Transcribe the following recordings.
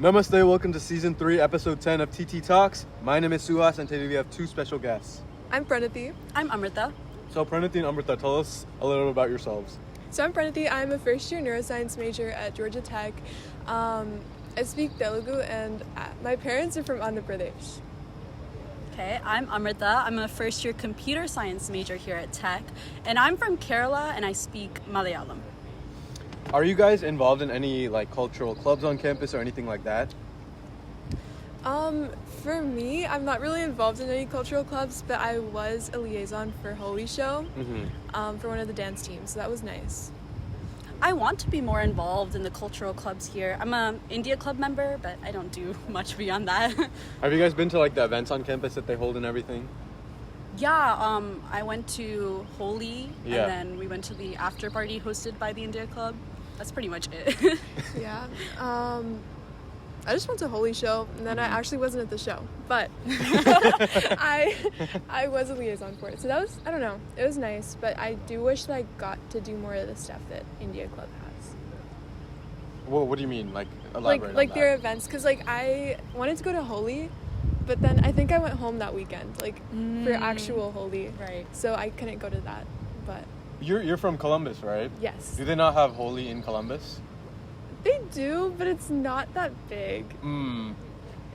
Namaste, welcome to Season 3, Episode 10 of TT Talks. My name is Suhas, and today we have two special guests. I'm Pranathi. I'm Amritha. So Pranathi and Amritha, tell us a little bit about yourselves. So I'm Pranathi. I'm a first-year neuroscience major at Georgia Tech. I speak Telugu, and my parents are from Andhra Pradesh. Okay, I'm Amritha. I'm a first-year computer science major here at Tech, and I'm from Kerala, and I speak Malayalam. Are you guys involved in any cultural clubs on campus or anything like that? For me, I'm not really involved in any cultural clubs, but I was a liaison for Holy Show for one of the dance teams, so that was nice. I want to be more involved in the cultural clubs here. I'm a India Club member, but I don't do much beyond that. Have you guys been to the events on campus that they hold and everything? Yeah, I went to Holi, Yeah. and then we went to the after party hosted by the India Club. That's pretty much it. Yeah. I just went to Holy Show, and then I actually wasn't at the show, but I was a liaison for it. So that was, I don't know, it was nice, but I do wish that I got to do more of the stuff that India Club has. Well, what do you mean? Elaborate Like on their that. events, because I wanted to go to Holi, but then I think I went home that weekend, for actual Holi. Right. So I couldn't go to that, but You're from Columbus, right? yes. Do they not have Holi in Columbus? They do, but it's not that big.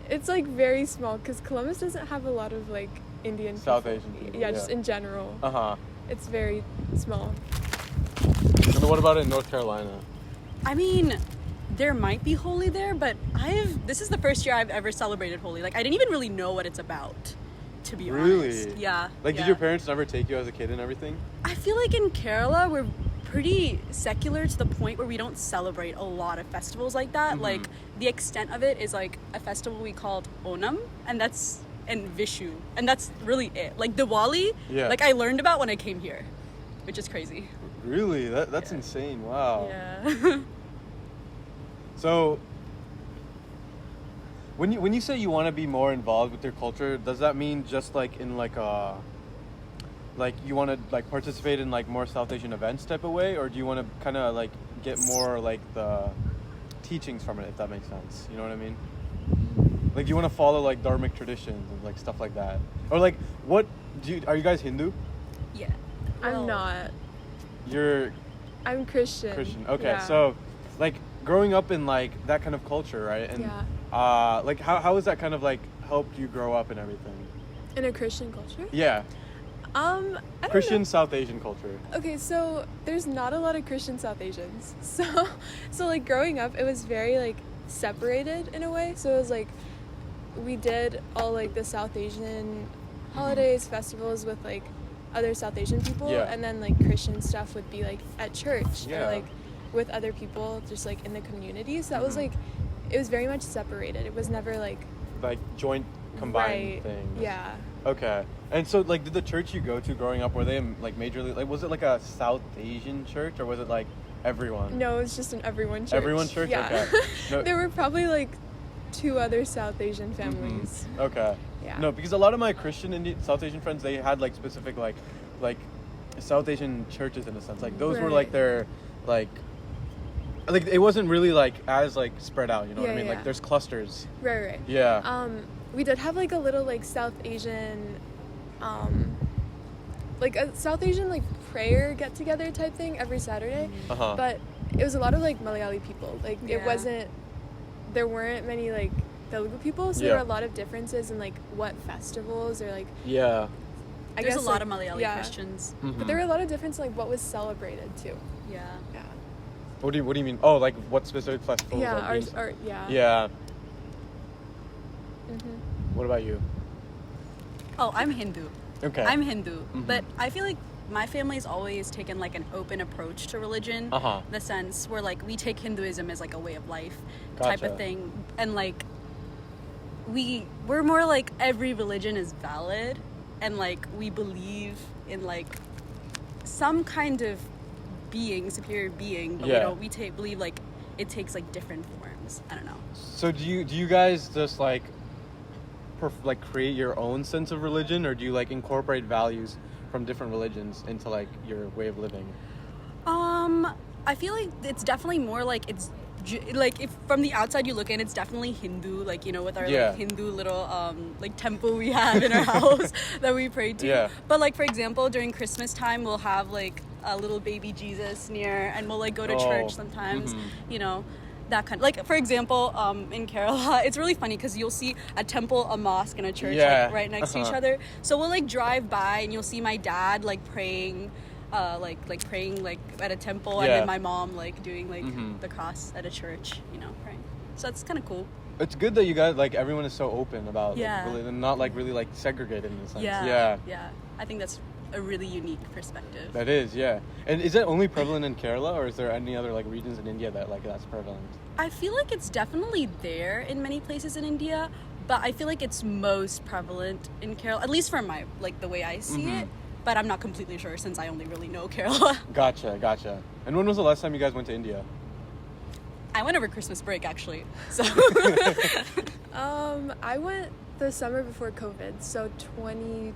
It's very small, because Columbus doesn't have a lot of Indian South people. Asian people, Yeah, just yeah. in general. Uh-huh. It's very small. And what about in North Carolina? I mean, there might be Holi there, but this is the first year I've ever celebrated Holi. I didn't even really know what it's about, to be honest. Really? Yeah. Did yeah. your parents never take you as a kid and everything? I feel like in Kerala, we're pretty secular to the point where we don't celebrate a lot of festivals like that. The extent of it is a festival we called Onam, and Vishu, and that's really it. Diwali, Yeah. I learned about when I came here, which is crazy. Really? That's insane. Wow. Yeah. So, when you say you want to be more involved with your culture, does that mean just in you want to participate in more South Asian events type of way, or do you want to kind of get more the teachings from it, if that makes sense? You know what I mean? Do you want to follow dharmic traditions and stuff like that, or what are you guys Hindu? Yeah. I'm not. You're I'm Christian. Christian. Okay, Yeah. so growing up in that kind of culture, right? And Yeah. how has that kind of helped you grow up and everything? In a Christian culture? Yeah, I don't Christian know. South Asian culture. Okay, so there's not a lot of Christian South Asians. So growing up, it was very separated in a way. So it was we did all the South Asian holidays, festivals with other South Asian people, Yeah. and then Christian stuff would be at church Yeah. or with other people just in the community. So that was it was very much separated. It was never Joint combined right. things. Yeah. Okay. And so did the church you go to growing up, were they majorly was it a South Asian church, or was it everyone? No, it was just an everyone church. Everyone church? Yeah. Okay. No. There were probably 2 other South Asian families. Okay. Yeah. No, because a lot of my Christian South Asian friends, they had specific South Asian churches in a sense. Those were Right. their it wasn't really as spread out, you know what I Yeah, mean? yeah. There's clusters. Right. Yeah. We did have a little South Asian a South Asian prayer get together type thing every Saturday. Uh-huh. But it was a lot of Malayali people. It Yeah. wasn't, there weren't many Telugu people, so Yeah. there were a lot of differences in what festivals or Yeah. I There's guess a lot of Malayali yeah. Christians. But there were a lot of difference in what was celebrated too. Yeah. Yeah. What do you mean? Oh, what specific festivals? Yeah, are being- or yeah. Yeah. Mm-hmm. What about you? Oh, I'm Hindu. Okay. I'm Hindu, but I feel my family's always taken an open approach to religion. Uh-huh. In the sense where we take Hinduism as a way of life type Gotcha. of thing, and we're more every religion is valid, and we believe in some kind of superior being, but Yeah. we believe it takes different forms. I don't know. So do you guys just create your own sense of religion, or do you incorporate values from different religions into your way of living? I feel it's definitely more it's like if from the outside you look in, it's definitely Hindu, like, you know, with our like Hindu little like temple we have in our house that we pray to. Yeah. But like, for example, during Christmas time, we'll have like a little baby Jesus near, and we'll like go to church sometimes, you know, that kind of, like, for example, in Kerala, it's really funny because you'll see a temple, a mosque, and a church like right next to each other. So we'll like drive by and you'll see my dad like praying praying like at a temple, and then my mom like doing like the cross at a church, you know, praying. So it's kind of cool. It's good that you guys, like, everyone is so open about Yeah. like, really, and not like really like segregated in a sense. Yeah. I think that's a really unique perspective. That is, yeah. And is it only prevalent in Kerala, or is there any other like regions in India that like that's prevalent? I feel like it's definitely there in many places in India, but I feel like it's most prevalent in Kerala, at least from my, like, the way I see it. But I'm not completely sure since I only really know Kerala. Gotcha. And when was the last time you guys went to India? I went over Christmas break, actually. So I went the summer before COVID, so 2020.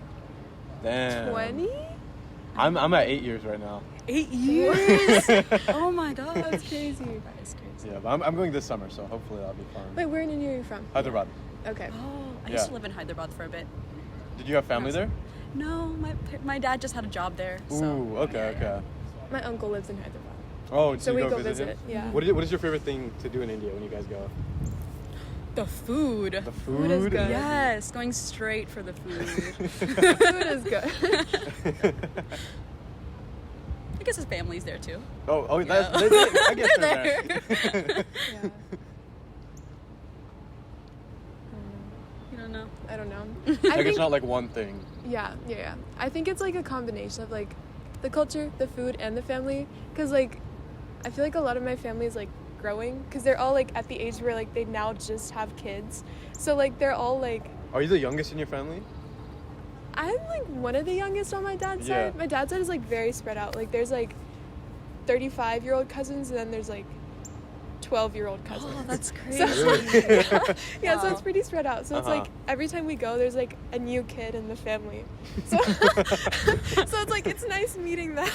Damn. I'm at 8 years right now. 8 years? Oh my god, That's crazy. that is crazy. Yeah, but I'm going this summer, so hopefully that'll be fun. Wait, where in India are you from? Hyderabad. Okay. Oh, I used to live in Hyderabad for a bit. Did you have family there? No, my dad just had a job there. So. Ooh, okay. My uncle lives in Hyderabad. Oh, So you we go go visit visit, him? yeah. What is your favorite thing to do in India when you guys go? The food. The food? Food is good. Yes, going straight for the food. Food is good. I guess his family's there too. Oh, Yeah. I guess they're there. Yeah. You don't know? I don't know. Like, it's not like one thing. Yeah. I think it's like a combination of like the culture, the food, and the family. Cause like, I feel like a lot of my family is like growing, cause they're all like at the age where like they now just have kids. So like they're all like. Are you the youngest in your family? I'm like one of the youngest on my dad's Yeah. side. My dad's side is like very spread out. Like there's like 35-year-old cousins, and then there's like 12-year-old cousins. Oh, that's crazy. So, yeah, Wow. so it's pretty spread out. So it's like every time we go, there's like a new kid in the family. So, so it's like it's nice meeting them.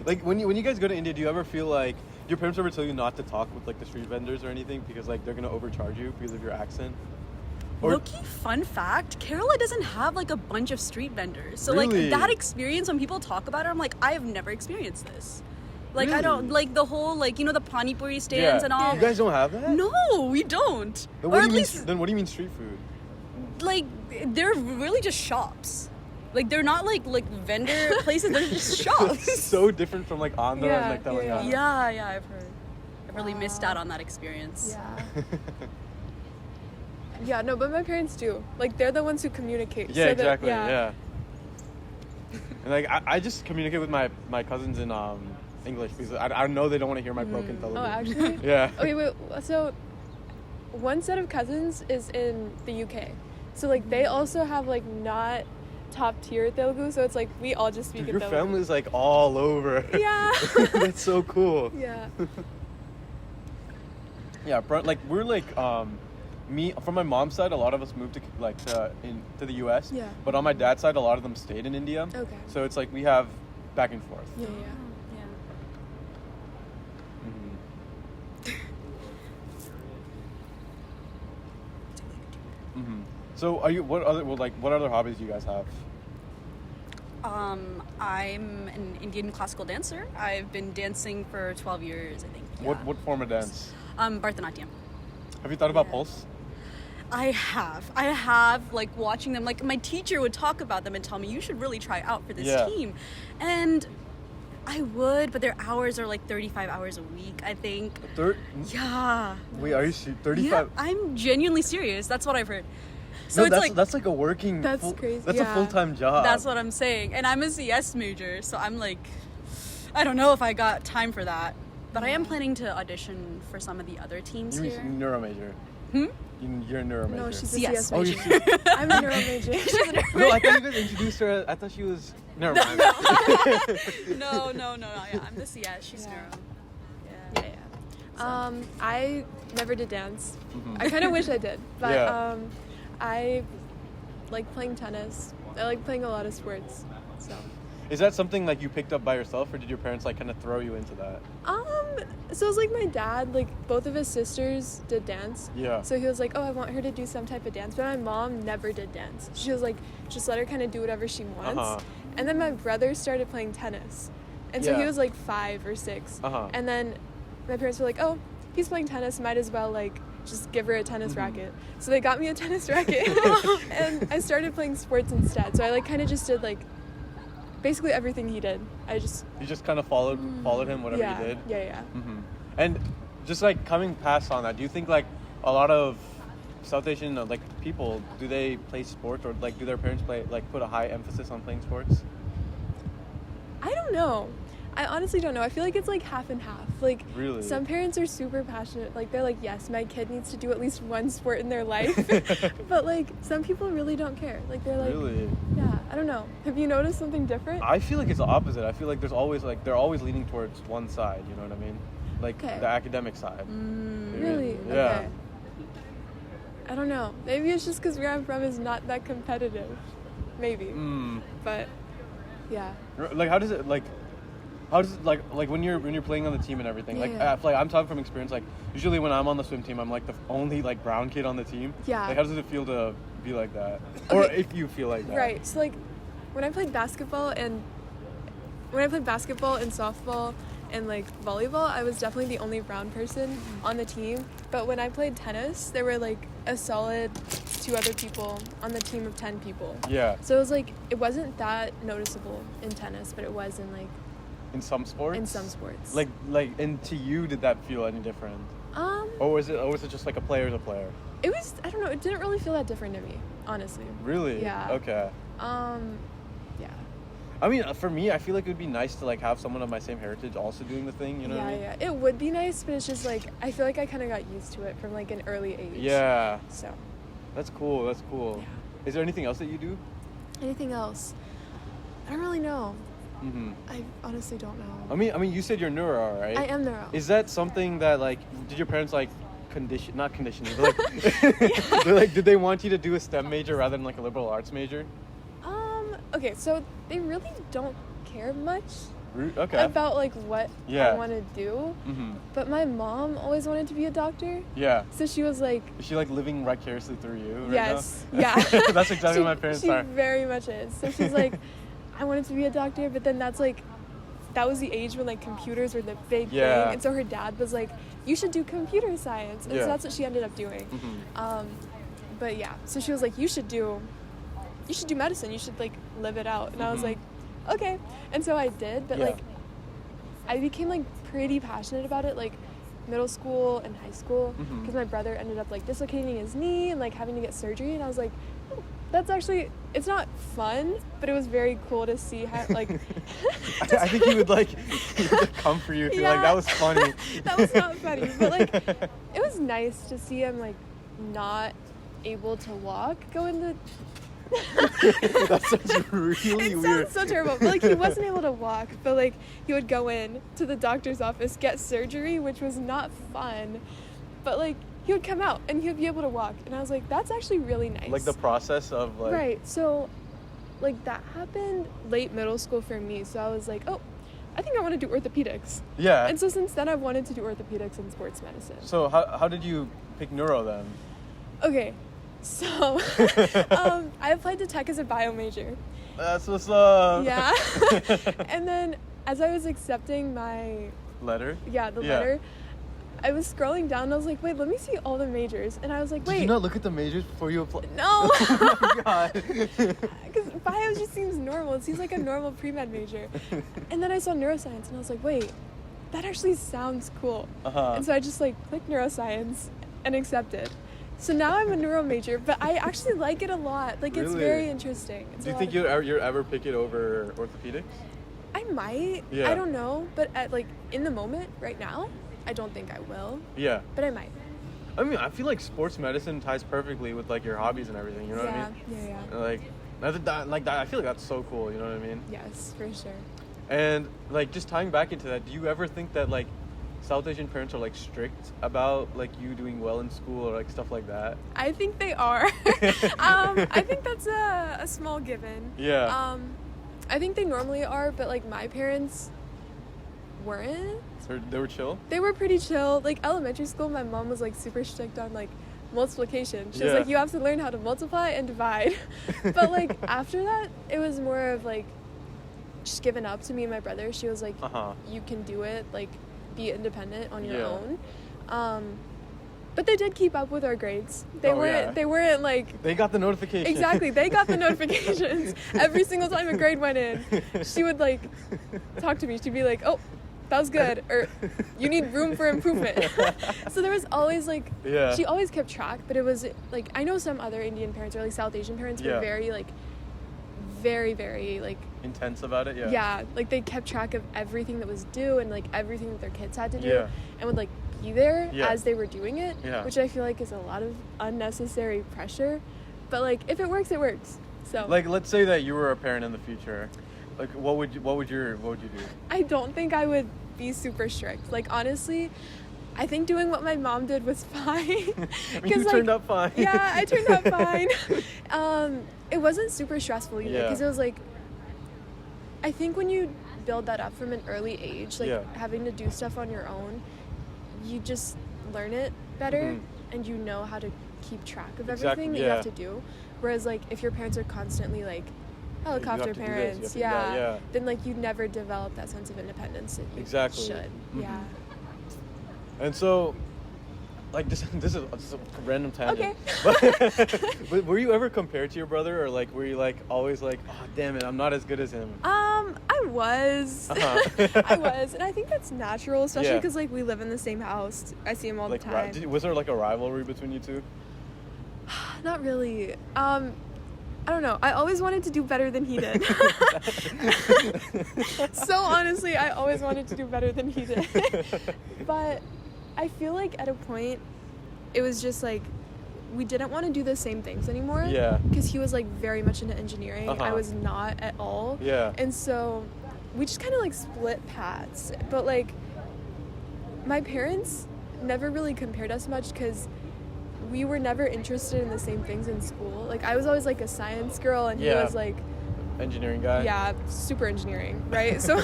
Like when you guys go to India, do you ever feel like your parents ever tell you not to talk with like the street vendors or anything because like they're gonna overcharge you because of your accent? Or Low-key fun fact, Kerala doesn't have like a bunch of street vendors. So Really? like that experience, when people talk about it, I'm like, I have never experienced this. Like I Really? don't, like the whole, like, you know, the pani puri stands and all. You guys don't have that? No, we don't. Then Or what at do you least mean? Then what do you mean street food? like they're really just shops. Like they're not like vendor places, they're just shops. So different from like Andhra Yeah, and like Telangana. Yeah, I've heard. I've really missed out on that experience. Yeah. Yeah, no, but my parents do. Like they're the ones who communicate. Yeah, so exactly. That, Yeah. And like I just communicate with my cousins in English because I know they don't want to hear my broken Telugu. Oh, actually? Yeah. Okay, wait. So, one set of cousins is in the UK. So, like, they also have, like, not top tier Telugu. So, it's like we all just speak Dude, in your Telugu. family's like all over. Yeah. That's so cool. Yeah. Yeah, like we're like me from my mom's side, a lot of us moved to to the US. Yeah. But on my dad's side, a lot of them stayed in India. Okay. So it's like we have back and forth. Yeah. Yeah. So are you what other hobbies do you guys have? I'm an Indian classical dancer. I've been dancing for 12 years, I think. Yeah. What form of dance? Bharatanatyam. Have you thought about Yeah. Pulse? I have, like, watching them. Like, my teacher would talk about them and tell me, you should really try out for this Yeah. team. And I would, but their hours are like 35 hours a week, I think. Yeah. Wait, are you 35? Yeah, I'm genuinely serious. That's what I've heard. So No, it's that's like a working. That's crazy. That's Yeah. a full-time job. That's what I'm saying. And I'm a CS major, so I'm like, I don't know if I got time for that. But I am planning to audition for some of the other teams You're a here. neuro major. Hmm? You're a neuro major. No, she's a CS. CS Oh, major. you I'm a neuro major. No, I thought you guys introduced her. I thought she was. Never mind. No. Yeah, I'm the CS. She's Yeah. neuro. Yeah. I never did dance. I kind of wish I did, but Yeah. I like playing tennis. I like playing a lot of sports. So Is that something like you picked up by yourself, or did your parents like kind of throw you into that? So it was like my dad, like both of his sisters did dance. Yeah. So he was like, oh, I want her to do some type of dance. But my mom never did dance. She was like, just let her kind of do whatever she wants. Uh-huh. And then my brother started playing tennis. And so he Yeah. was like 5 or 6. Uh-huh. And then my parents were like, oh, he's playing tennis, might as well like just give her a tennis racket. So they got me a tennis racket. And I started playing sports instead. So I like kind of just did like basically everything he did. You just kind of followed him, whatever yeah, he did. Yeah. Mm-hmm. And just like coming past on that, do you think like a lot of South Asian like people, do they play sports, or like do their parents put a high emphasis on playing sports? I don't know. I honestly don't know. I feel like it's like half and half. Like Really? some parents are super passionate. Like they're like, yes, my kid needs to do at least one sport in their life. But like some people really don't care. Like they're like, Really? yeah, I don't know. Have you noticed something different? I feel like it's the opposite. I feel like they're always leaning towards one side, you know what I mean? Like Okay. the academic side. Really? Yeah. Okay. I don't know. Maybe it's just because where I'm from is not that competitive. Maybe. But yeah. Like how does it like when you're playing on the team and everything, Yeah. like I'm talking from experience, like usually when I'm on the swim team I'm like the only like brown kid on the team. Yeah. Like how does it feel to be like that? Or Okay. if you feel like that. Right. So like when I played basketball and softball and like volleyball, I was definitely the only brown person on the team. But when I played tennis, there were like a solid 2 other people on the team of 10 people. Yeah. So it was like it wasn't that noticeable in tennis, but it was in like In some sports? in some sports. Like and to you, did that feel any different? Or was it just like a player's a player? It was, I don't know, it didn't really feel that different to me, honestly. Really? Yeah. Okay. Yeah. I mean, for me, I feel like it would be nice to like have someone of my same heritage also doing the thing, you know what I mean? Yeah. It would be nice, but it's just like I feel like I kind of got used to it from like an early age. Yeah. So. That's cool. Yeah. Is there anything else that you do? Anything else? I don't really know. Mm-hmm. I honestly don't know. I mean, you said you're neuro, right? I am neuro. Is that something that like, did your parents like not condition you, but like, did they want you to do a STEM major rather than like a liberal arts major? Okay, so they really don't care much Okay. about like what Yeah. I want to do. Mm-hmm. But my mom always wanted to be a doctor. Yeah. So she was like, Is she like living vicariously through you right yes, now? yeah. That's exactly what my parents she are. very much is. So she's like, I wanted to be a doctor, but then that was the age when like computers were the big Yeah. thing. And so her dad was like, you should do computer science. And Yeah. so that's what she ended up doing. Mm-hmm. But yeah, so she was like, you should do medicine. You should like live it out. And I was like, okay. And so I did, but Yeah. like I became like pretty passionate about it like middle school and high school because my brother ended up like dislocating his knee and like having to get surgery, and I was like, oh, that's actually, it's not fun, but it was very cool to see how like I think he would like come for you if you're like, that was funny. That was not funny, but like it was nice to see him like not able to walk go into That sounds really it weird. sounds so terrible, but like he wasn't able to walk, but like he would go in to the doctor's office, get surgery, which was not fun, but like he would come out and he would be able to walk, and I was like, that's actually really nice. Like the process of like. Right, so like that happened late middle school for me, so I was like, oh, I think I want to do orthopedics. Yeah. And so since then I've wanted to do orthopedics and sports medicine. So how did you pick neuro then? Okay, so I applied to tech as a bio major. That's what's up. Yeah. And then as I was accepting my Letter? letter, I was scrolling down and I was like, wait, let me see all the majors. And I was like, wait. Did you not look at the majors before you applied? No. Oh my god. Because bio just seems normal. It seems like a normal pre-med major. And then I saw neuroscience and I was like, wait, that actually sounds cool. Uh-huh. And so I just like clicked neuroscience and accepted. So now I'm a neuro major, but I actually like it a lot. Like, it's Really? very interesting. It's Do you a lot think of you'll ever pick it over orthopedics? I might. Yeah. I don't know. But at like in the moment, right now, I don't think I will. Yeah. But I might. I mean, I feel like sports medicine ties perfectly with like your hobbies and everything. You know what I mean? Yeah. And, like that, I feel like that's so cool. You know what I mean? Yes, for sure. And like just tying back into that, do you ever think that like South Asian parents are like strict about like you doing well in school or like stuff like that? I think they are. I think that's a small given. Yeah. I think they normally are, but like my parents weren't. They were chill? They were pretty chill. Like elementary school, my mom was like super strict on like multiplication. She was Yeah. like, you have to learn how to multiply and divide. But like after that, it was more of like just giving up to me and my brother. She was like, you can do it, like be independent on your Yeah. own. But they did keep up with our grades. They weren't like, They got the notification. exactly, they got the notifications. Every single time a grade went in, she would like talk to me. She'd be like, oh, that was good, or you need room for improvement. So there was always like, she always kept track, but it was like, I know some other Indian parents or like South Asian parents were very like, very, very like intense about it. yeah, like they kept track of everything that was due and like everything that their kids had to do, and would like be there as they were doing it, which I feel like is a lot of unnecessary pressure, but like if it works, it works. So Like, let's say that you were a parent in the future, like what would you do? I don't think I would be super strict. Like honestly, I think doing what my mom did was fine. I mean, you turned out fine. Yeah, I turned out fine. It wasn't super stressful either, because it was like, I think when you build that up from an early age, like having to do stuff on your own, you just learn it better, and you know how to keep track of everything that you have to do. Whereas like if your parents are constantly like helicopter parents, then like you never develop that sense of independence that you should. Yeah. And so, like this is a random tangent. Okay. But were you ever compared to your brother, or like were you like always like, oh damn it, I'm not as good as him? I was. I was, and I think that's natural, especially because like we live in the same house. I see him all the time. Was there like a rivalry between you two? Not really. I don't know. I always wanted to do better than he did. So honestly, I always wanted to do better than he did. But I feel like at a point, it was just like, we didn't want to do the same things anymore. Yeah. Because he was like very much into engineering. I was not at all. Yeah. And so we just kind of like split paths. But like, my parents never really compared us much because we were never interested in the same things in school. Like I was always like a science girl, and he was like engineering guy. Yeah, super engineering, right? So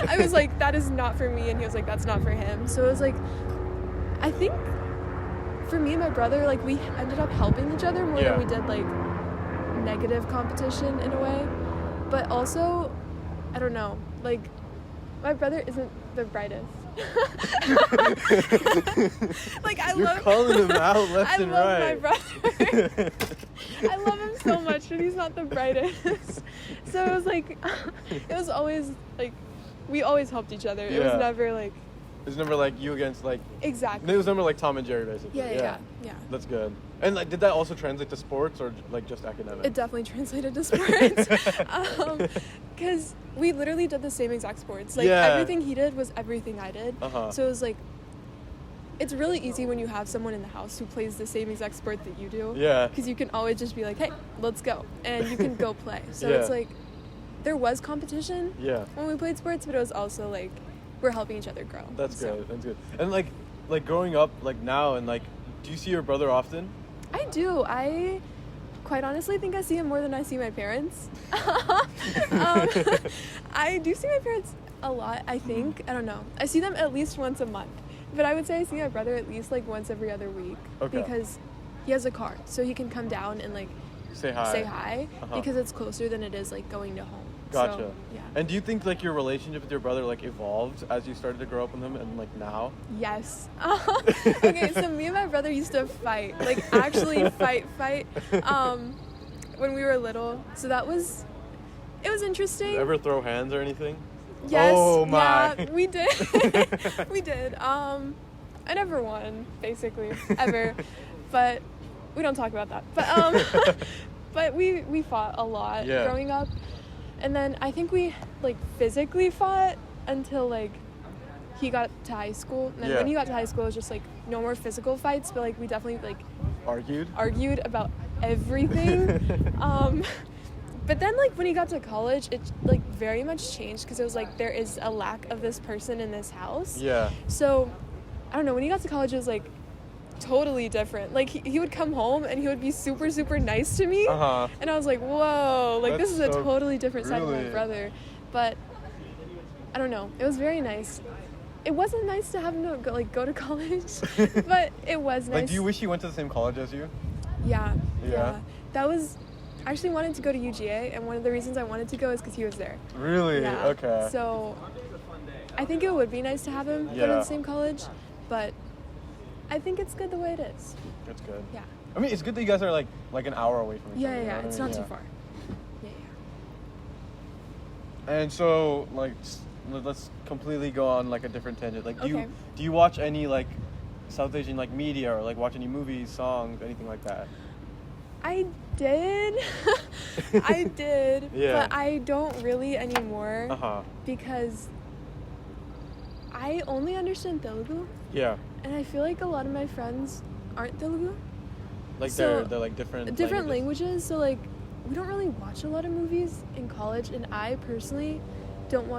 I was like, that is not for me, and he was like, that's not for him. So it was like, I think for me and my brother, like we ended up helping each other more than we did like negative competition in a way. But also, I don't know, like my brother isn't the brightest. Like You're calling him out left and right. I love my brother. I love him so much, but he's not the brightest. So it was like, it was always like, we always helped each other. It was never like. It was never like you against like. Exactly. It was never like Tom and Jerry basically. Yeah. That's good. And like, did that also translate to sports or like just academic? It definitely translated to sports. Because we literally did the same exact sports. Like everything he did was everything I did. So it was like, it's really easy when you have someone in the house who plays the same exact sport that you do. Yeah. Because you can always just be like, hey, let's go. And you can go play. So it's like, there was competition when we played sports, but it was also like, we're helping each other grow. That's good. That's good. And like growing up, like now, and like, do you see your brother often? I do. I quite honestly think I see him more than I see my parents. I do see my parents a lot, I think. I don't know. I see them at least once a month. But I would say I see my brother at least like once every other week. Okay. Because he has a car. So he can come down and like say hi because it's closer than it is like going to home. Gotcha. So, yeah. And do you think like your relationship with your brother like evolved as you started to grow up with him and like now? Yes. Okay, so me and my brother used to fight. Like actually fight. When we were little. So it was interesting. Did you ever throw hands or anything? Yes. Oh my. Yeah, we did. We did. I never won, basically, ever. But we don't talk about that. But but we fought a lot growing up. And then I think we like physically fought until like he got to high school. And then when he got to high school, it was just like no more physical fights, but like we definitely like argued about everything. But then like when he got to college, it like very much changed because it was like there is a lack of this person in this house. Yeah. So I don't know, when he got to college, it was like totally different. Like he would come home and he would be super, super nice to me. Uh-huh. And I was like, whoa, like That's this is a so- totally different side of my really? brother. But I don't know. It was very nice. It wasn't nice to have him go to college, but it was nice. Like, do you wish he went to the same college as you? Yeah. Yeah? That was. I actually wanted to go to UGA, and one of the reasons I wanted to go is because he was there. Really? Yeah. Okay. So I think it would be nice to have him go to Yeah. the same college, but I think it's good the way it is. That's good. Yeah. I mean, it's good that you guys are like an hour away from each Yeah, other. yeah, you know yeah. what I It's mean? not Yeah. too far. Yeah, yeah. And so, like, let's completely go on like a different tangent. Like, Okay. do you watch any like South Asian like media or like watch any movies, songs, anything like that? I did. I did. Yeah. But I don't really anymore Uh huh. because I only understand Telugu, Yeah. and I feel like a lot of my friends aren't Telugu. Like So, they're like different. languages. So like we don't really watch a lot of movies in college, and I personally don't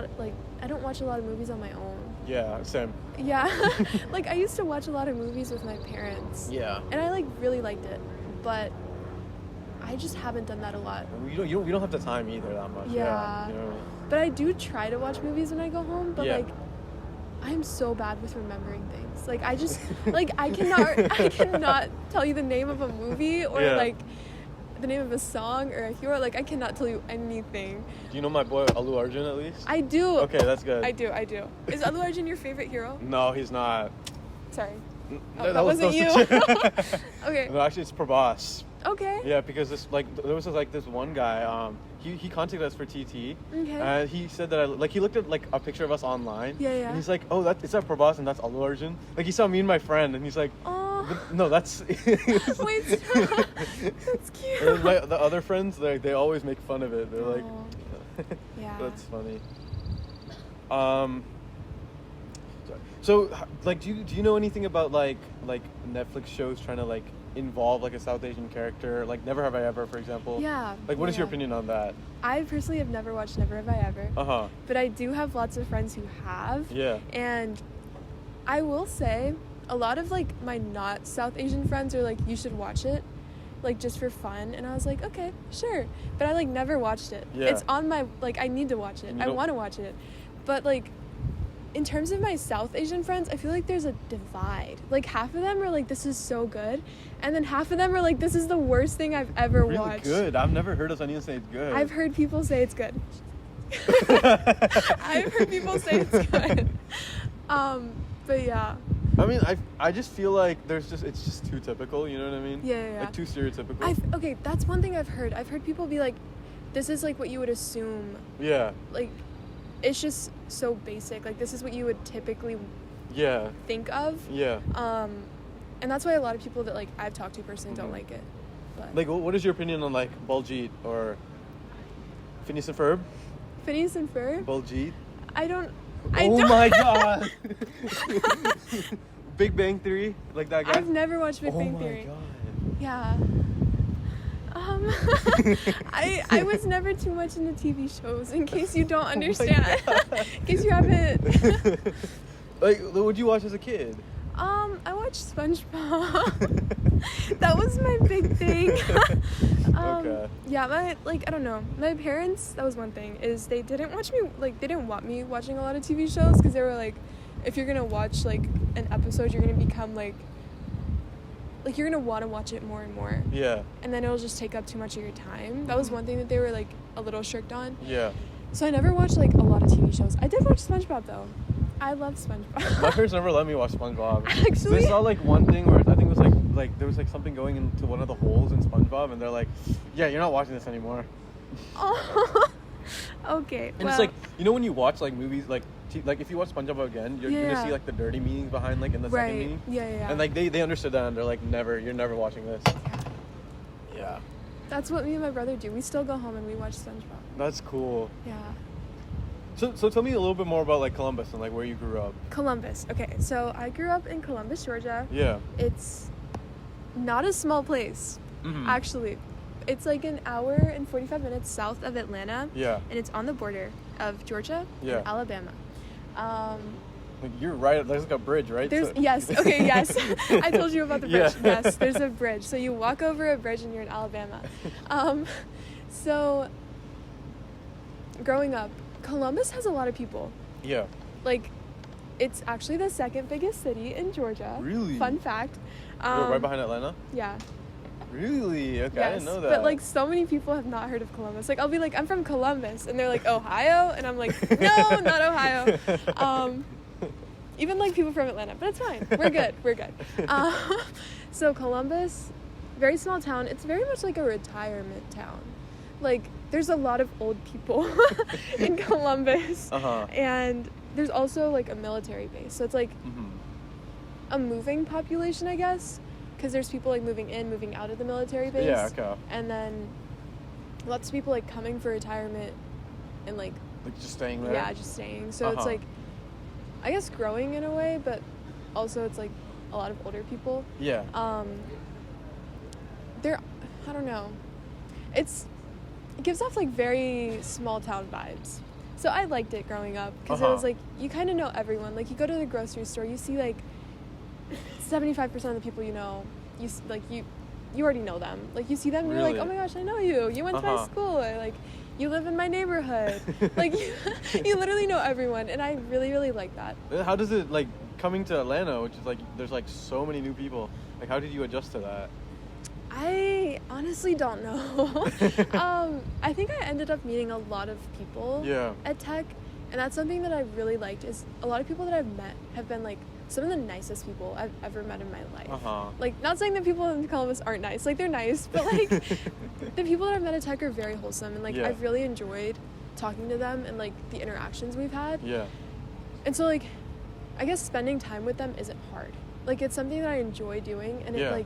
I don't watch a lot of movies on my own. Yeah. Same. Yeah. Like I used to watch a lot of movies with my parents. Yeah. And I like really liked it, but I just haven't done that a lot. You don't have the time either that much. Yeah. You know? But I do try to watch movies when I go home, but Yeah. like I'm so bad with remembering things. Like I just like I cannot tell you the name of a movie or Yeah. like the name of a song or a hero. Like I cannot tell you anything. Do you know my boy Allu Arjun at least? I do. Okay, that's good. I do. Is Allu Arjun your favorite hero? No, he's not. Sorry. N- Oh, that wasn't you. Okay. No, actually, it's Prabhas. Okay. Yeah, because there was this one guy. He contacted us for TT. Okay. He said that he looked at like a picture of us online. Yeah, yeah. And he's like, oh, is that Prabhas and that's Allu Arjun? Like he saw me and my friend, and he's like, Oh. no, that's. Wait. That's cute. And the other friends, they always make fun of it. They're like, Aw. Yeah. that's funny. So like, do you know anything about like Netflix shows trying to like involve like a South Asian character, like Never Have I Ever, for example? Yeah. Like, what is your yeah. opinion on that? I personally have never watched Never Have I Ever, Uh-huh. but I do have lots of friends who have. Yeah. And I will say, a lot of like my not South Asian friends are like, you should watch it, like just for fun. And I was like, okay, sure. But I like never watched it. Yeah. It's on my, like, I need to watch it. And you I don't- want to watch it. But like, in terms of my South Asian friends, I feel like there's a divide. Like half of them are like, this is so good. And then half of them are like, this is the worst thing I've ever Really watched. good. I've never heard of anyone say it's good. I've heard people say it's good. I've heard people say it's good. But yeah. I mean, I just feel like it's just too typical. You know what I mean? Yeah, yeah, yeah. Like too stereotypical. Okay, that's one thing I've heard. I've heard people be like, this is like what you would assume. Yeah. Like, it's just so basic. Like, this is what you would typically Yeah. think of. Yeah. And that's why a lot of people that like I've talked to personally don't Mhm. like it. But Like, what is your opinion on like Baljeet or Phineas and Ferb? Phineas and Ferb, Baljeet. I don't. Oh my god. Big Bang Theory, like that guy. I've never watched Big Oh Bang my Theory. god. Yeah. I was never too much into TV shows. In case you don't understand, in case you haven't. Like, what would you watch as a kid? I watched SpongeBob. That was my big thing. Okay. Yeah, I don't know. My parents, that was one thing, is they didn't want me watching a lot of TV shows because they were like, if you're gonna watch like an episode, you're gonna become like you're gonna want to watch it more and more, Yeah. and then it'll just take up too much of your time. That was one thing that they were like a little strict on. Yeah. So I never watched like a lot of TV shows. I did watch SpongeBob though. I loved SpongeBob. My parents never let me watch SpongeBob. Actually? They saw like one thing where I think it was like there was like something going into one of the holes in SpongeBob, and they're like, "Yeah, you're not watching this anymore." Oh. Okay. And it's like, you know when you watch like movies like like if you watch SpongeBob again, you're Yeah. gonna see like the dirty meanings behind like in the second right. meaning. Yeah. And like they understood that, and they're like, you're never watching this. Yeah. That's what me and my brother do. We still go home and we watch SpongeBob. That's cool. Yeah. So tell me a little bit more about like Columbus and like where you grew up. Columbus. Okay, so I grew up in Columbus, Georgia. Yeah. It's not a small place, Mhm. actually. It's like an hour and 45 minutes south of Atlanta. Yeah. And it's on the border of Georgia Yeah. and Alabama. Like, you're right. There's like a bridge, right? There's So- yes. Okay, yes. I told you about the bridge. Yeah. Yes, there's a bridge. So you walk over a bridge and you're in Alabama. So growing up, Columbus has a lot of people. Yeah. Like, it's actually the second biggest city in Georgia. Really? Fun fact. Right behind Atlanta? Yeah. Really? Okay, I didn't know that. But like so many people have not heard of Columbus. Like I'll be like, I'm from Columbus, and they're like, Ohio, and I'm like, no, not Ohio. Even like people from Atlanta, but it's fine. We're good. We're good. So Columbus, very small town. It's very much like a retirement town. Like there's a lot of old people in Columbus, and there's also like a military base. So it's like a moving population, I guess. Because there's people like moving in, moving out of the military base. Yeah, okay. And then lots of people like coming for retirement and like just staying there? Yeah, just staying. So it's like, I guess growing in a way, but also it's like a lot of older people. Yeah. They're, I don't know. It gives off like very small town vibes. So I liked it growing up because it was like, you kind of know everyone. Like you go to the grocery store, you see like 75% of the people you know, you already know them. Like you see them and you're like, oh my gosh, I know you. You went to my school. Or, like you live in my neighborhood. Like you literally know everyone, and I really, really like that. How does it like coming to Atlanta, which is like there's like so many new people? Like how did you adjust to that? I honestly don't know. I think I ended up meeting a lot of people at Tech, and that's something that I really liked. Is a lot of people that I've met have been like some of the nicest people I've ever met in my life. Like, not saying that people in Columbus aren't nice. Like, they're nice. But, like, the people that I've met at Tech are very wholesome. And, like, I've really enjoyed talking to them and, like, the interactions we've had. Yeah. And so, like, I guess spending time with them isn't hard. Like, it's something that I enjoy doing. And it, like,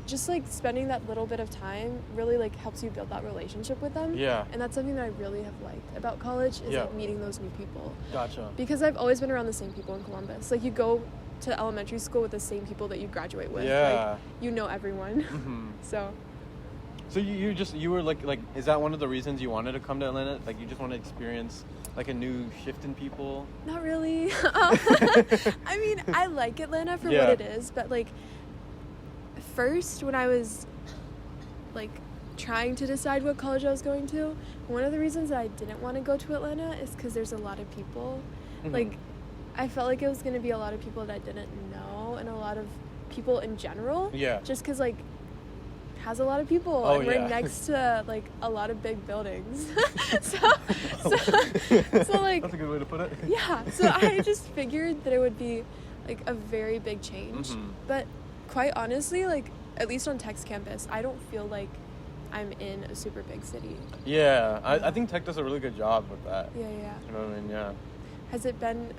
just, like, spending that little bit of time really, like, helps you build that relationship with them. Yeah. And that's something that I really have liked about college is, like, meeting those new people. Gotcha. Because I've always been around the same people in Columbus. Like, you go to elementary school with the same people that you graduate with. Yeah. Like, you know everyone. So you were like, is that one of the reasons you wanted to come to Atlanta? Like, you just want to experience, like, a new shift in people? Not really. I mean, I like Atlanta for what it is, but, like, first, when I was, like, trying to decide what college I was going to, one of the reasons that I didn't want to go to Atlanta is because there's a lot of people. Like, I felt like it was going to be a lot of people that I didn't know, and a lot of people in general. Yeah. Just because, like, it has a lot of people, and we're next to, like, a lot of big buildings. so, like... That's a good way to put it. Yeah, so I just figured that it would be, like, a very big change. But quite honestly, like, at least on Tech's campus, I don't feel like I'm in a super big city. Yeah, I think Tech does a really good job with that. Yeah. You know what I mean? Yeah. Has it been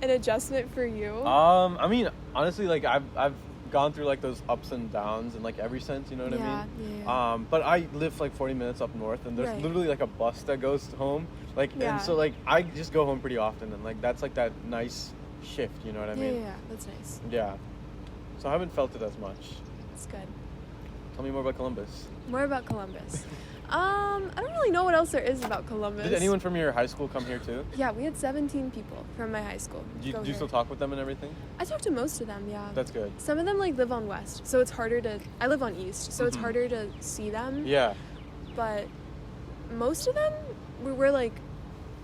an adjustment for you? I mean, honestly, like, I've gone through, like, those ups and downs in, like, every sense, you know what I mean? Yeah. But I live, like, 40 minutes up north, and there's literally, like, a bus that goes home. Like, and so, like, I just go home pretty often, and, like, that's, like, that nice shift, you know what I mean? Yeah, that's nice. Yeah. So I haven't felt it as much. That's good. Tell me more about Columbus. More about Columbus. I don't really know what else there is about Columbus. Did anyone from your high school come here too? Yeah, we had 17 people from my high school. Do you still talk with them and everything? I talk to most of them, yeah. That's good. Some of them, like, live on West, so it's harder to... I live on East, so it's harder to see them. Yeah. But most of them, we're like,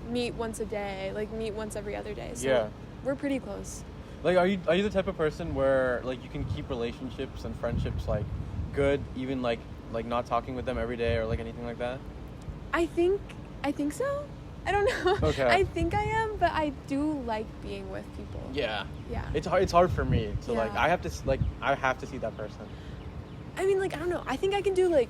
meet once a day, like, meet once every other day. So we're pretty close. Like, are you the type of person where, like, you can keep relationships and friendships, like, good, even, like not talking with them every day or, like, anything like that? I think so. I don't know. Okay. I think I am, but I do like being with people. Yeah. Yeah. It's hard for me to, like, I have to see that person. I mean, like, I don't know. I think I can do, like,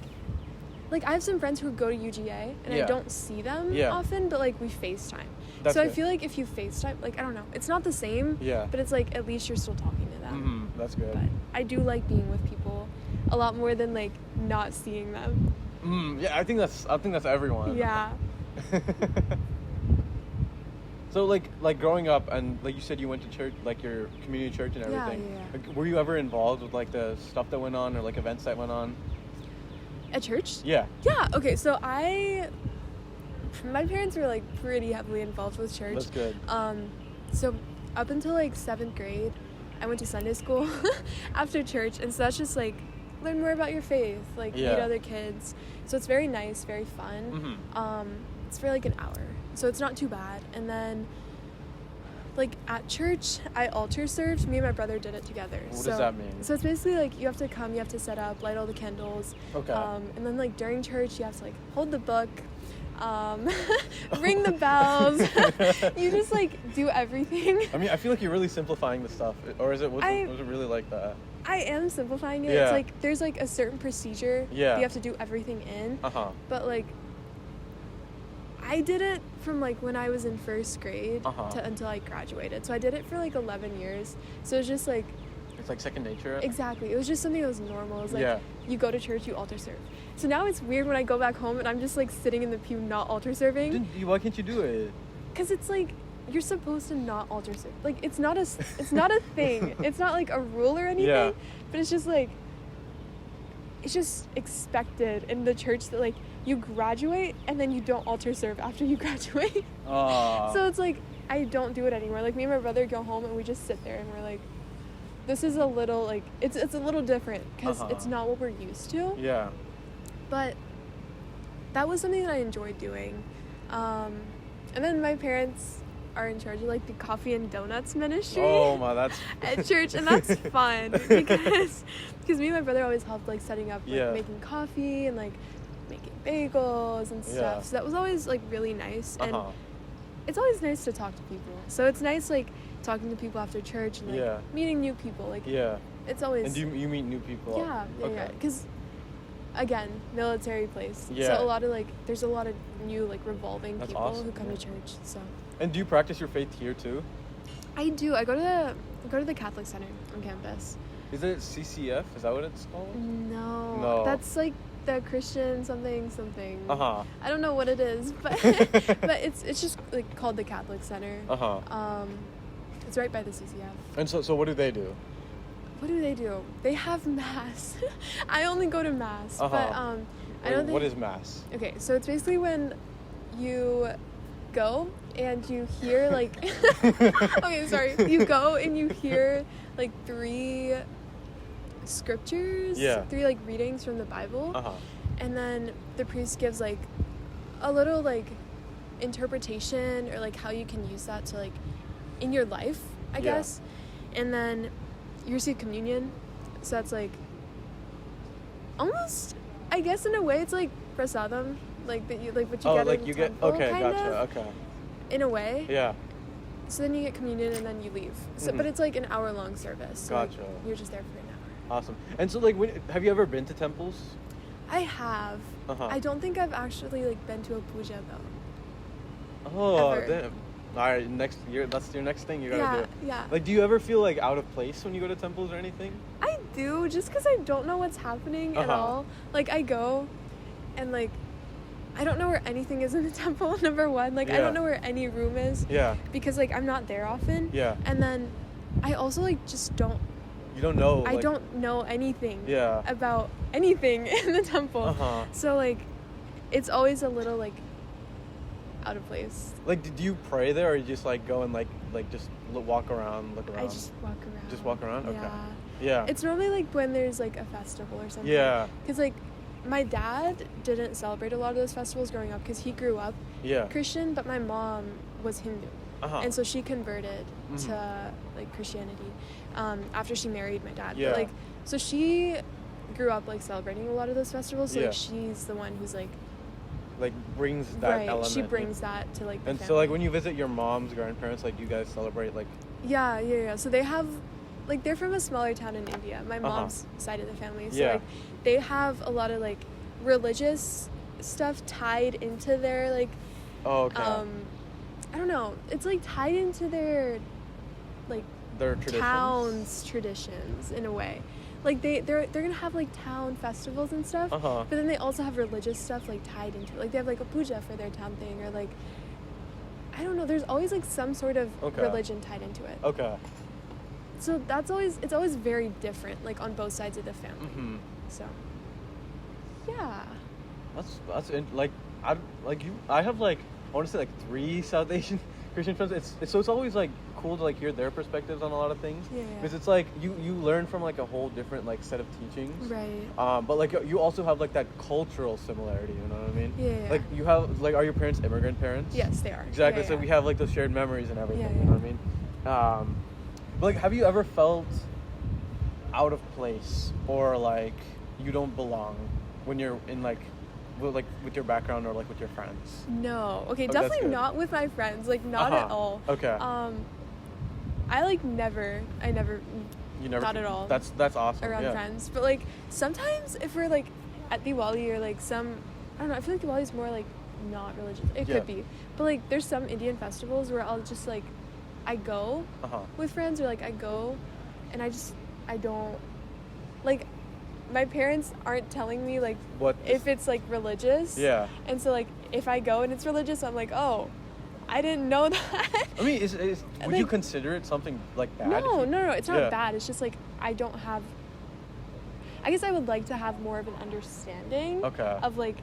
I have some friends who go to UGA, and I don't see them often, but, like, we FaceTime. That's so good. I feel like if you FaceTime, like, I don't know. It's not the same, but it's, like, at least you're still talking to them. That's good. But I do like being with people a lot more than, like, not seeing them. Yeah, I think that's everyone. Yeah. So, like growing up, and like you said, you went to church, like your community church and everything. Yeah. Like, were you ever involved with, like, the stuff that went on or, like, events that went on? At church? Yeah. Yeah, okay, so my parents were, like, pretty heavily involved with church. That's good. So up until like 7th grade, I went to Sunday school after church, and so that's just like learn more about your faith, like meet other kids. So it's very nice, very fun. It's for like an hour, so it's not too bad. And then like at church, I altar served. Me and my brother did it together. What does that mean? So it's basically like you have to come, you have to set up, light all the candles. Okay. And then like during church, you have to like hold the book, ring the bells. You just like do everything. I mean, I feel like you're really simplifying the stuff, or was it really like that? I am simplifying it. Yeah. It's like there's like a certain procedure that you have to do everything in. But like I did it from like when I was in 1st grade to until I graduated. So I did it for like 11 years. So it was just like it's like second nature. Exactly. It was just something that was normal. It was like you go to church, you altar serve. So now it's weird when I go back home and I'm just like sitting in the pew not altar serving. Why can't you do it? Because it's like you're supposed to not altar serve. Like it's not a thing. It's not like a rule or anything. But it's just like it's just expected in the church that like you graduate and then you don't altar serve after you graduate. So it's like I don't do it anymore. Like me and my brother go home and we just sit there and we're like, this is a little like it's a little different because it's not what we're used to. Yeah. But that was something that I enjoyed doing. And then my parents are in charge of like the coffee and donuts ministry. Oh my, that's at church, and that's fun because me and my brother always helped like setting up like making coffee and like making bagels and stuff. So that was always like really nice, and it's always nice to talk to people. So it's nice like talking to people after church and like meeting new people. Like it's always. And do you meet new people? Yeah, because again, military place. Yeah. So there's a lot of new like revolving That's people awesome. who come to church. So. And do you practice your faith here too? I do. I go to the Catholic Center on campus. Is it CCF? Is that what it's called? No. That's like the Christian something. I don't know what it is, but but it's just like called the Catholic Center. It's right by the CCF. And so what do they do? What do they do? They have mass. I only go to mass, but I don't think. What is mass? Okay, so it's basically when you go and you hear like okay, sorry. You go and you hear like 3 scriptures, 3 like readings from the Bible, and then the priest gives like a little like interpretation or like how you can use that to like in your life, I guess. And then you receive communion, so that's like almost, I guess in a way it's like prasadam, like that you like what you get like in you the temple, get kind gotcha, of, okay. in a way. Yeah. So then you get communion and then you leave. So but it's like an hour-long service. So Gotcha. Like, you're just there for an hour. Awesome. And so like have you ever been to temples? I have. I don't think I've actually like been to a puja though. Oh, ever. damn. All right, next year, that's your next thing you gotta do. Yeah. Like, do you ever feel like out of place when you go to temples or anything? I do, just because I don't know what's happening at all. Like, I go, and like, I don't know where anything is in the temple. Number one, like, I don't know where any room is. Yeah. Because like I'm not there often. Yeah. And then, I also like just don't. You don't know. I don't know anything. Yeah. About anything in the temple. So like, it's always a little like out of place. Like, do you pray there, or you just like go and like just walk around, look around? I just walk around. Just walk around? Okay. Yeah. It's normally like when there's like a festival or something. Yeah. Because like my dad didn't celebrate a lot of those festivals growing up because he grew up Christian, but my mom was Hindu. And so she converted to like Christianity after she married my dad. Yeah. But, like, so she grew up like celebrating a lot of those festivals. So like she's the one who's like brings that element. She brings that to like the and family. so like when you visit your mom's grandparents, like, do you guys celebrate like? Yeah. So they have, like, they're from a smaller town in India. My mom's side of the family. So like they have a lot of like religious stuff tied into their like. Oh, okay. I don't know. It's like tied into their like their traditions? town's traditions in a way. Like they're gonna have like town festivals and stuff, but then they also have religious stuff like tied into it. Like they have like a puja for their town thing, or like I don't know. There's always like some sort of religion tied into it. Okay. So it's always very different, like on both sides of the family. So yeah. I have like I want to say like 3 South Asian Christian friends, it's always like cool to like hear their perspectives on a lot of things. Yeah. Because it's like you learn from like a whole different like set of teachings. Right. But like you also have like that cultural similarity. You know what I mean? Yeah. Like you have like, are your parents immigrant parents? Yes, they are. Exactly. Yeah, So yeah. we have like those shared memories and everything. Yeah, You know what I mean? But like, have you ever felt out of place or like you don't belong when you're in like with your background or like with your friends? No. Okay, that's definitely good. not with my friends. Like not at all. Okay. I like never. I never. You never. Not at all. That's awesome. Around yeah. friends, but like sometimes if we're like at Diwali or like some, I don't know. I feel like Diwali is more like not religious. It Yeah. could be, but like there's some Indian festivals where I'll just like, I go with friends or like I go, and I don't, like, my parents aren't telling me like What if it's like religious. Yeah. And so like if I go and it's religious, I'm like, oh, I didn't know that. I mean, would you consider it something like bad? No, it's not Yeah. bad. It's just like I don't have. I guess I would like to have more of an understanding of like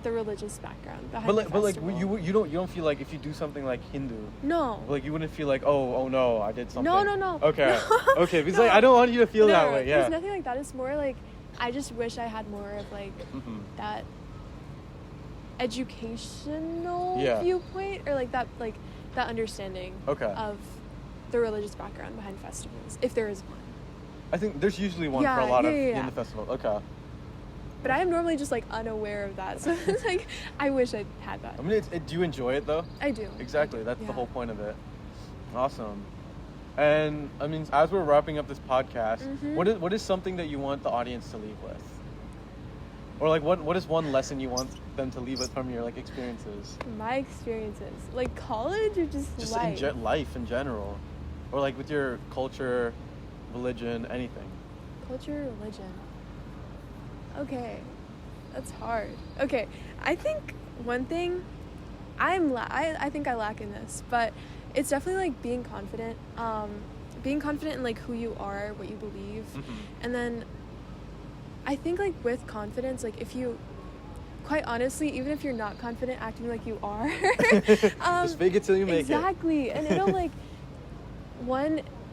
the religious background behind But the like festival. you don't feel like if you do something like Hindu, No. like you wouldn't feel like oh no I did something. No. Okay. No. Okay. Because No. like I don't want you to feel that No, way. Yeah. There's nothing like that. It's more like I just wish I had more of like that educational viewpoint or like that understanding of the religious background behind festivals, if there is one. I think there's usually one for a lot of in the festival. Okay. But I am normally just like unaware of that, so it's like I wish I had that. I mean, do you enjoy it though? I do. Exactly. That's the whole point of it. Awesome. And I mean, as we're wrapping up this podcast, what is something that you want the audience to leave with? Or like what is one lesson you want them to leave with from your like experiences? My experiences, like college or just life? Life in general, or like with your culture, religion, anything. Culture, religion. Okay, that's hard. Okay, I think one thing I think I lack in this, but it's definitely like being confident. Being confident in like who you are, what you believe, and then I think like with confidence, like if you, quite honestly, even if you're not confident, acting like you are, just fake it till you make exactly. And it'll like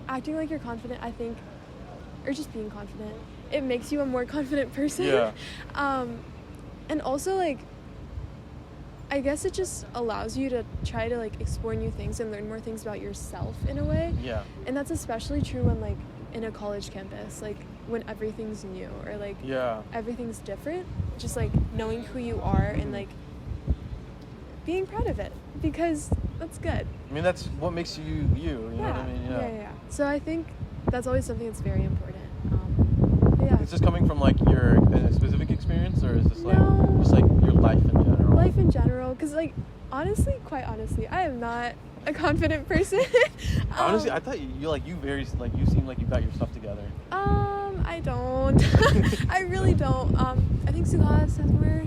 acting like you're confident, I think, or just being confident, it makes you a more confident person. Yeah. And also like I guess it just allows you to try to like explore new things and learn more things about yourself in a way. Yeah. And that's especially true when like in a college campus, like when everything's new or like everything's different, just like knowing who you are and like being proud of it, because that's good. I mean, that's what makes you you know what I mean? Yeah. So I think that's always something that's very important. Is this coming from like your specific experience, or is this like No. just like your life in general? Life in general, because like quite honestly, I am not a confident person. Honestly, I thought you seem like you got your stuff together. I don't. I really don't. I think Suhas has more.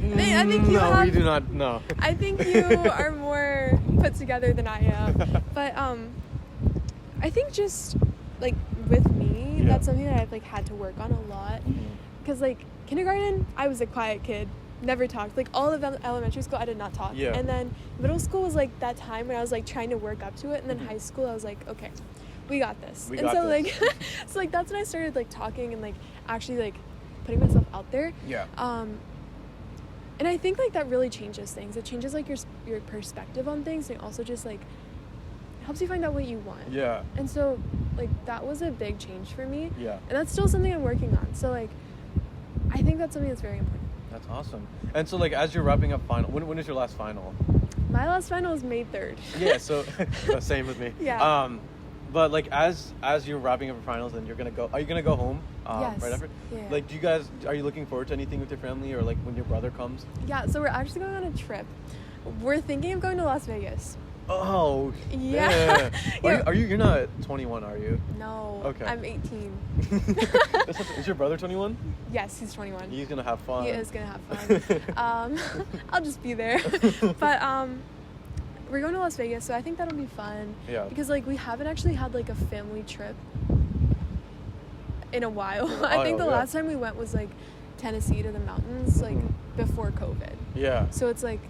I think you have. No, we do not. No. I think you are more put together than I am. But I think just like with me, that's something that I've like had to work on a lot. Because like kindergarten, I was a quiet kid. Never talked. Like all of elementary school, I did not talk. Yeah. And then middle school was like that time when I was like trying to work up to it. And then high school, I was like, okay, we got this. Like, so like that's when I started like talking and like actually like putting myself out there. Yeah. And I think like that really changes things. It changes like your perspective on things, and also just like helps you find out what you want. Yeah. And so like that was a big change for me. Yeah. And that's still something I'm working on. So like I think that's something that's very important. That's awesome. And so, like, as you're wrapping up final, when is your last final? My last final is May 3rd. Yeah, so same with me. Yeah. But like as you're wrapping up your finals and are you gonna go home? Yes. Right after? Yeah. Like, are you looking forward to anything with your family, or like when your brother comes? Yeah. So we're actually going on a trip. We're thinking of going to Las Vegas. Oh. Yeah. You're not 21, are you? No. Okay. I'm 18. Is your brother 21? Yes, he's 21. He's gonna have fun. He is gonna have fun. I'll just be there. But we're going to Las Vegas, so I think that'll be fun. Yeah. Because like we haven't actually had like a family trip in a while. I think the last time we went was like Tennessee to the mountains, like before COVID. Yeah. So it's like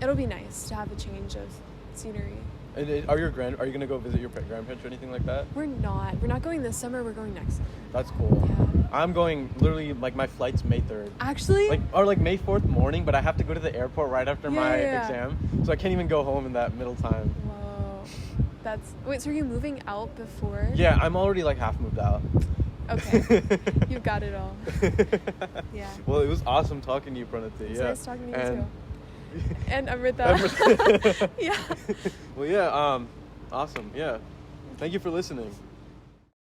it'll be nice to have a change of scenery. And are you gonna go visit your grandparents or anything like that? We're not going this summer. We're going next summer. That's cool. Yeah. I'm going literally like my flight's May 3rd. Actually, Like May 4th morning, but I have to go to the airport right after my Yeah. exam, so I can't even go home in that middle time. whoa, wait. So are you moving out before? Yeah, I'm already like half moved out. Okay, you've got it all. Yeah. Well, it was awesome talking to you, Pranathi. It's Yeah. nice talking to you and too. And Amritha. Yeah. Well, yeah. Awesome. Yeah. Thank you for listening.